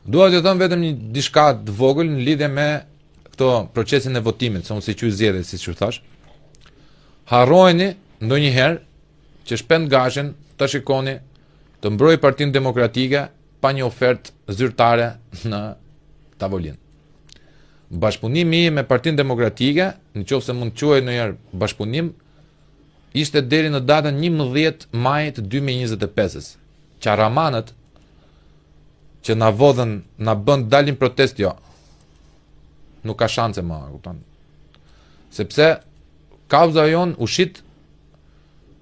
Dua t'ju them vetëm një diçka të vogël në lidhje me këto procesin e votimit, se unë si quaj zgjedhje, siç u thash. Harrojeni ndonjëherë që shpend gashen të shikoni të mbrojë Partinë Demokratike pa një ofertë zyrtare në tavolinë. Bashkëpunimi me Partinë Demokratike, nëse mund të quhet ndonjëherë bashkëpunim, ishte deri në datën 11 maj të 2025-s. Qaramanët që na vodhen, na bën dalin protest, jo. Nuk ka shanse më, kupton. Sepse kauza jon u shit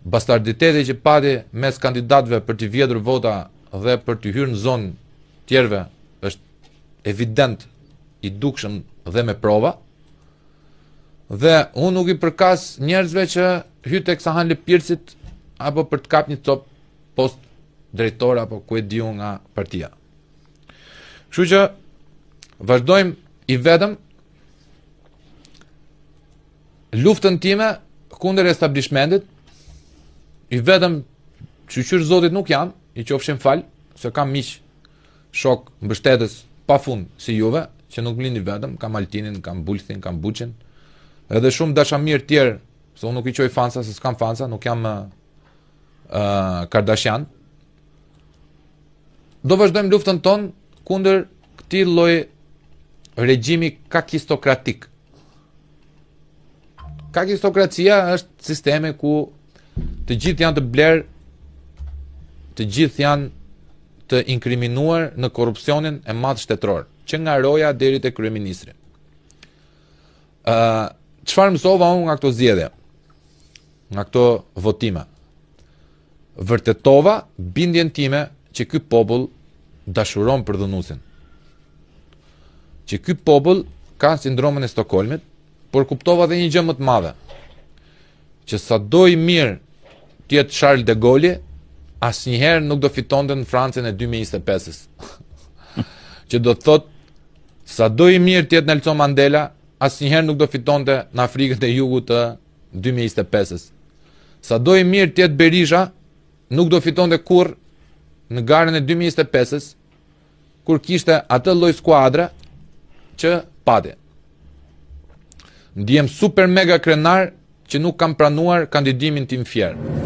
bastarditeti që pati mes kandidatëve për të vjedhur vota dhe për të hyrë në zonë tjerëve është evident, i dukshëm dhe me prova. Dhe unë nuk i përkas njerëzve që hyjnë tek Sahan Lëpirësit apo për të kapë një cop post drejtor apo ku e diu nga partia. Kështu që vazhdojmë i vetëm luftën time kundër establishmentit, i vetëm shqyr zotit nuk jam, i qofshin fal, se kam miq shok mbështetës pafund si juve, që nuk mlini vetëm, kam Altinin, kam Bulthin, kam Buçin, edhe shumë dashamirë tjerë, se unë nuk i qoj fansa, se s'kam fansa, nuk jam Kardashian. Do vazhdojmë luftën tonë kundër këtij lloji regjimi kakistokratik. Kakistokracia është sistemi ku të gjithë janë të blerë, të gjithë janë të inkriminuar në korrupsionin e madh shtetëror, që nga roja deri te kryeministri. Çfarë mësova unë nga këto zgjedhje? Nga këto votime? Vërtetova bindjen time që ky popull dashuron për dhunusin. Që ky popull ka sindromën e Stockholmit, por kuptova dhe një gjë më të madhe. Që sado i mirë të jetë Charles de Gaulle, asnjëherë nuk do fitonte në Francën e 2025-s. Që do të thotë, sado i mirë të jetë Nelson Mandela, asnjëherë nuk do fitonte në Afrikën e Jugut të 2025-s. Sado i mirë të jetë Berisha, nuk do fitonte kurrë në garën e 2025-s, kur kishte atë lloj skuadre që pati. Ndihem super mega krenar që nuk kam pranuar kandidimin tim fjerë.